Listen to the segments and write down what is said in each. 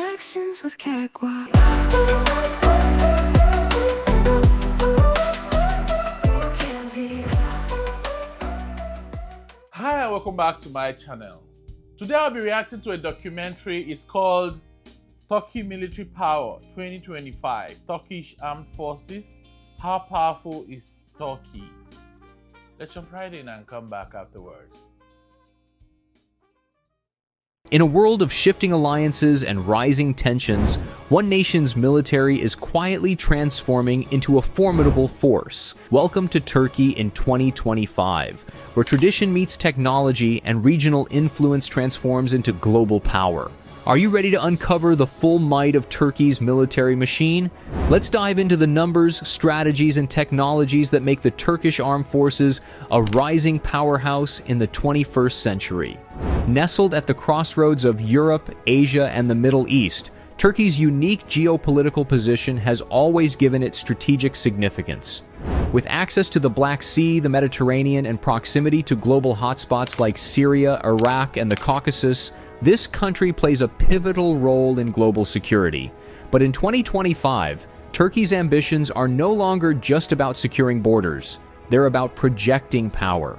directions with cakewalk. Hi and welcome back to my channel. Today I'll be reacting to a documentary. It's called Turkey Military Power 2025, Turkish Armed Forces. How powerful is Turkey? Let's jump right in and come back afterwards. In a world of shifting alliances and rising tensions, one nation's military is quietly transforming into a formidable force. Welcome to Turkey in 2025, where tradition meets technology and regional influence transforms into global power. Are you ready to uncover the full might of Turkey's military machine? Let's dive into the numbers, strategies, and technologies that make the Turkish armed forces a rising powerhouse in the 21st century. Nestled at the crossroads of Europe, Asia, and the Middle East, Turkey's unique geopolitical position has always given it strategic significance. With access to the Black Sea, the Mediterranean, and proximity to global hotspots like Syria, Iraq, and the Caucasus, this country plays a pivotal role in global security. But in 2025, Turkey's ambitions are no longer just about securing borders. They're about projecting power.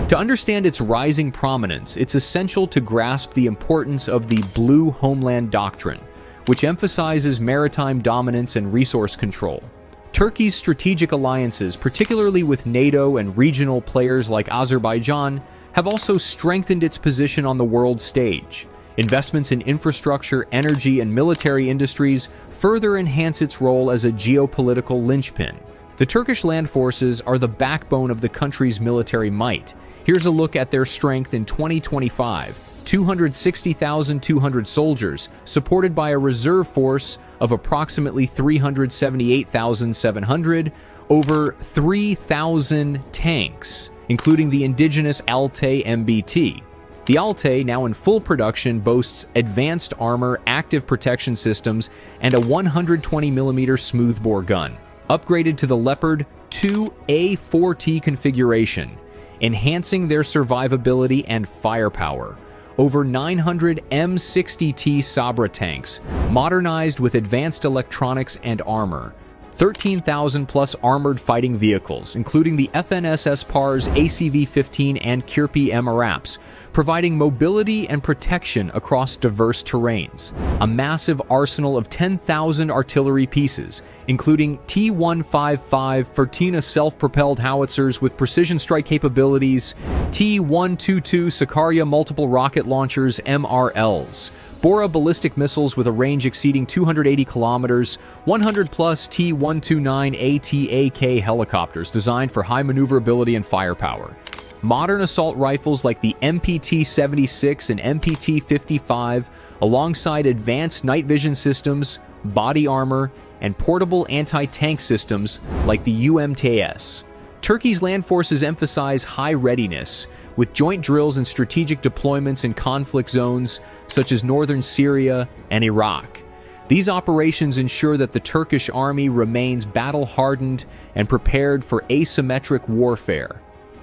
To understand its rising prominence, it's essential to grasp the importance of the Blue Homeland Doctrine, which emphasizes maritime dominance and resource control. Turkey's strategic alliances, particularly with NATO and regional players like Azerbaijan, have also strengthened its position on the world stage. Investments in infrastructure, energy, and military industries further enhance its role as a geopolitical linchpin. The Turkish land forces are the backbone of the country's military might. Here's a look at their strength in 2025. 260,200 soldiers, supported by a reserve force of approximately 378,700, over 3,000 tanks, including the indigenous Altay MBT. The Altay, now in full production, boasts advanced armor, active protection systems, and a 120mm smoothbore gun, upgraded to the Leopard 2A4T configuration, enhancing their survivability and firepower. Over 900 M60T Sabra tanks, modernized with advanced electronics and armor. 13,000 plus armored fighting vehicles, including the FNSS PARS ACV-15 and Kirpi MRAPs, providing mobility and protection across diverse terrains. A massive arsenal of 10,000 artillery pieces, including T-155 Fırtına self-propelled howitzers with precision strike capabilities, T-122 Sakarya multiple rocket launchers MRLs, Bora ballistic missiles with a range exceeding 280 kilometers, 100 plus T-129 ATAK helicopters designed for high maneuverability and firepower. Modern assault rifles like the MPT-76 and MPT-55, alongside advanced night vision systems, body armor, and portable anti-tank systems like the UMTS. Turkey's land forces emphasize high readiness, with joint drills and strategic deployments in conflict zones such as northern Syria and Iraq. These operations ensure that the Turkish army remains battle-hardened and prepared for asymmetric warfare.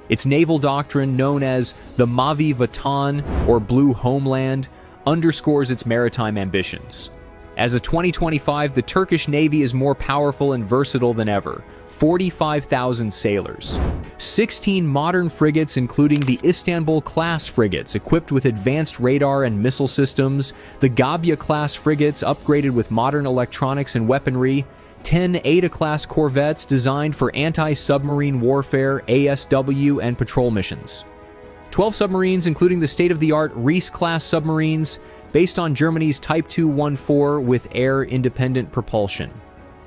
Its naval doctrine, known as the Mavi Vatan, or Blue Homeland, underscores its maritime ambitions. As of 2025, the Turkish Navy is more powerful and versatile than ever. 45,000 sailors. 16 modern frigates, including the Istanbul-class frigates, equipped with advanced radar and missile systems, the Gabia-class frigates, upgraded with modern electronics and weaponry, 10 Ada-class corvettes designed for anti-submarine warfare, ASW, and patrol missions. 12 submarines, including the state-of-the-art Reese-class submarines, based on Germany's Type 214 with air-independent propulsion.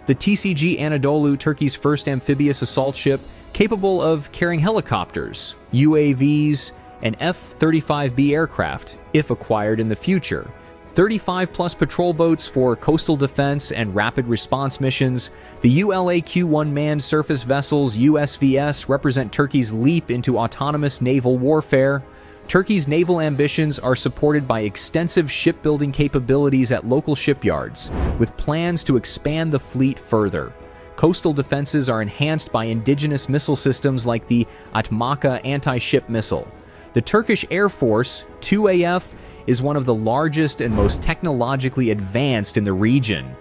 The TCG Anadolu, Turkey's first amphibious assault ship, capable of carrying helicopters, UAVs, and F-35B aircraft, if acquired in the future. 35-plus patrol boats for coastal defense and rapid response missions. The ULAQ-1 manned surface vessels, USVS, represent Turkey's leap into autonomous naval warfare. Turkey's naval ambitions are supported by extensive shipbuilding capabilities at local shipyards, with plans to expand the fleet further. Coastal defenses are enhanced by indigenous missile systems like the Atmaka anti-ship missile. The Turkish Air Force, 2AF, is one of the largest and most technologically advanced in the region.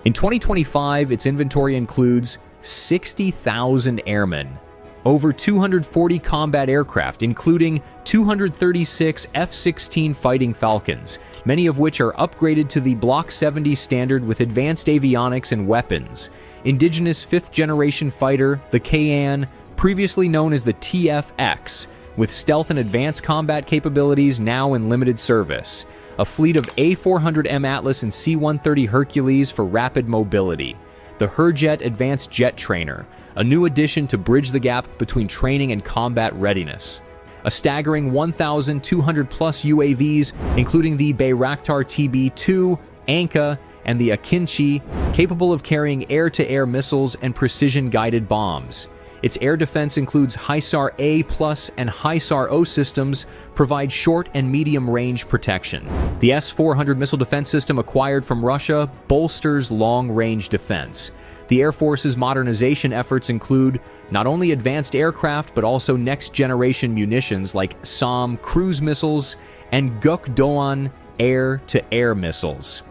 In 2025, its inventory includes 60,000 airmen, over 240 combat aircraft, including 236 F-16 Fighting Falcons, many of which are upgraded to the Block 70 standard with advanced avionics and weapons, indigenous 5th-generation fighter, the Kayan, previously known as the TFX, with stealth and advanced combat capabilities now in limited service, a fleet of A400M Atlas and C-130 Hercules for rapid mobility, the Herjet Advanced Jet Trainer, a new addition to bridge the gap between training and combat readiness. A staggering 1,200-plus UAVs, including the Bayraktar TB2, Anka, and the Akinci, capable of carrying air-to-air missiles and precision-guided bombs. Its air defense includes HISAR A+ and HISAR O systems, provide short and medium-range protection. The S-400 missile defense system acquired from Russia bolsters long-range defense. The Air Force's modernization efforts include not only advanced aircraft but also next-generation munitions like SAM cruise missiles and Gök-Doğan air-to-air missiles.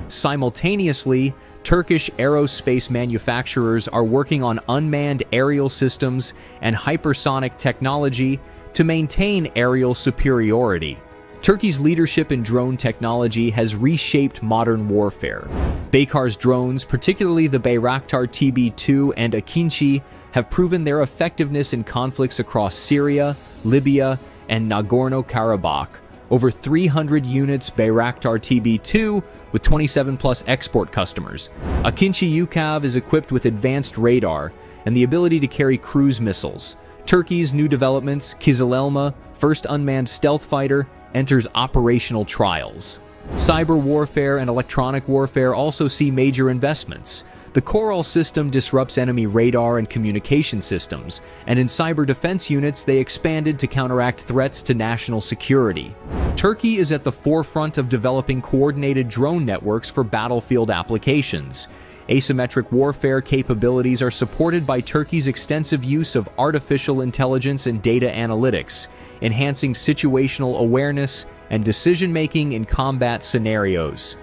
Simultaneously, Turkish aerospace manufacturers are working on unmanned aerial systems and hypersonic technology to maintain aerial superiority. Turkey's leadership in drone technology has reshaped modern warfare. Baykar's drones, particularly the Bayraktar TB2 and Akinci, have proven their effectiveness in conflicts across Syria, Libya, and Nagorno-Karabakh. Over 300 units Bayraktar TB2 with 27-plus export customers. Akinci UCAV is equipped with advanced radar and the ability to carry cruise missiles. Turkey's new developments, Kızılelma, first unmanned stealth fighter, enters operational trials. Cyber warfare and electronic warfare also see major investments. The Coral system disrupts enemy radar and communication systems, and in cyber defense units they expanded to counteract threats to national security. Turkey is at the forefront of developing coordinated drone networks for battlefield applications. Asymmetric warfare capabilities are supported by Turkey's extensive use of artificial intelligence and data analytics, enhancing situational awareness and decision-making in combat scenarios.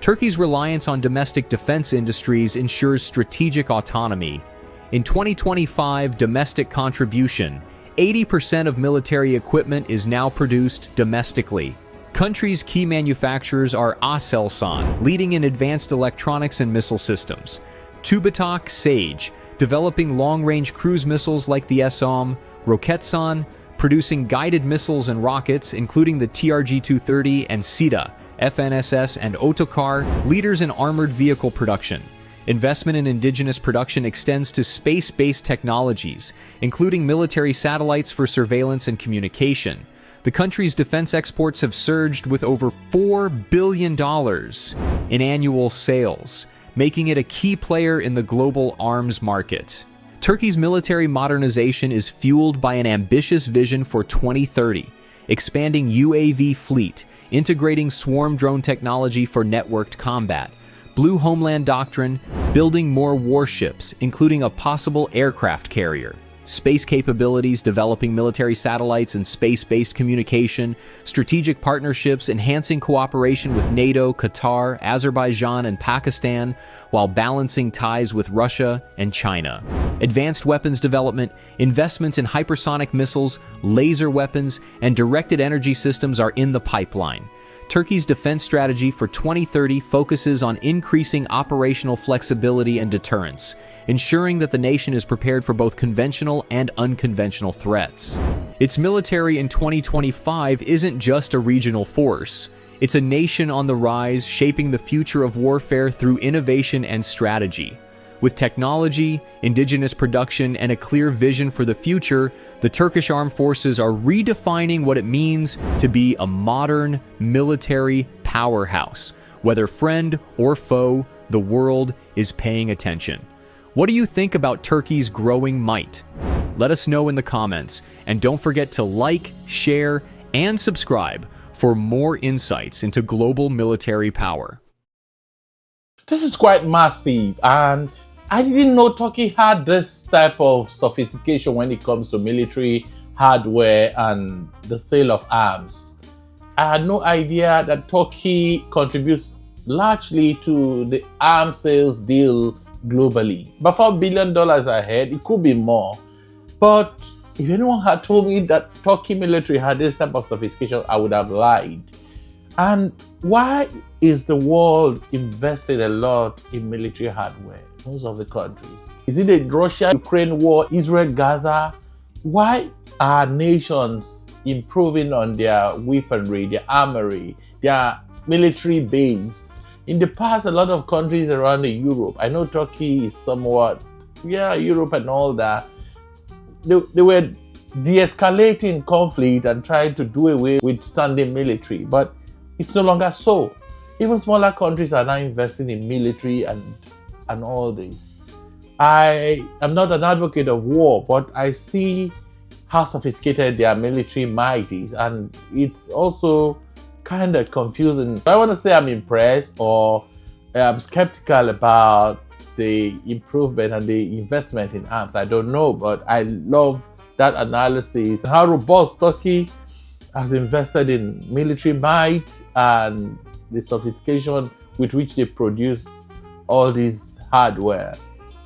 Turkey's reliance on domestic defense industries ensures strategic autonomy. In 2025 domestic contribution, 80% of military equipment is now produced domestically. Country's key manufacturers are Aselsan, leading in advanced electronics and missile systems, Tubitak Sage, developing long-range cruise missiles like the SOM, Roketsan, producing guided missiles and rockets, including the TRG-230 and SITA, FNSS, and Otokar, leaders in armored vehicle production. Investment in indigenous production extends to space-based technologies, including military satellites for surveillance and communication. The country's defense exports have surged with over $4 billion in annual sales, making it a key player in the global arms market. Turkey's military modernization is fueled by an ambitious vision for 2030, expanding UAV fleet, integrating swarm drone technology for networked combat, Blue Homeland Doctrine, building more warships, including a possible aircraft carrier, space capabilities, developing military satellites and space-based communication, strategic partnerships, enhancing cooperation with NATO, Qatar, Azerbaijan, and Pakistan, while balancing ties with Russia and China. Advanced weapons development, investments in hypersonic missiles, laser weapons, and directed energy systems are in the pipeline. Turkey's defense strategy for 2030 focuses on increasing operational flexibility and deterrence, ensuring that the nation is prepared for both conventional and unconventional threats. Its military in 2025 isn't just a regional force. It's a nation on the rise, shaping the future of warfare through innovation and strategy. With technology, indigenous production, and a clear vision for the future, the Turkish armed forces are redefining what it means to be a modern military powerhouse. Whether friend or foe, the world is paying attention. What do you think about Turkey's growing might? Let us know in the comments, and don't forget to like, share, and subscribe for more insights into global military power. This is quite massive, and I didn't know Turkey had this type of sophistication when it comes to military hardware and the sale of arms. I had no idea that Turkey contributes largely to the arms sales deal globally. But $4 billion ahead, it could be more. But if anyone had told me that Turkey military had this type of sophistication, I would have lied. And why is the world invested a lot in military hardware? Most of the countries. Is it the Russia-Ukraine war, Israel-Gaza? Why are nations improving on their weaponry, their armory, their military base? In the past, a lot of countries around Europe, I know Turkey is somewhat, Europe and all that, they were de-escalating conflict and trying to do away with standing military, but it's no longer so. Even smaller countries are now investing in military and all this. I am not an advocate of war, but I see how sophisticated their military might is, and it's also kind of confusing. I want to say I'm impressed or I'm skeptical about the improvement and the investment in arms. I don't know, but I love that analysis. How robust Turkey has invested in military might and the sophistication with which they produce all this hardware.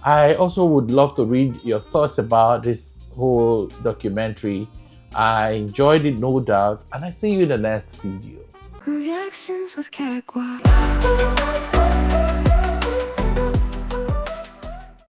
I also would love to read your thoughts about this whole documentary. I enjoyed it, no doubt, and I see you in the next video. Reactions with cakewalk.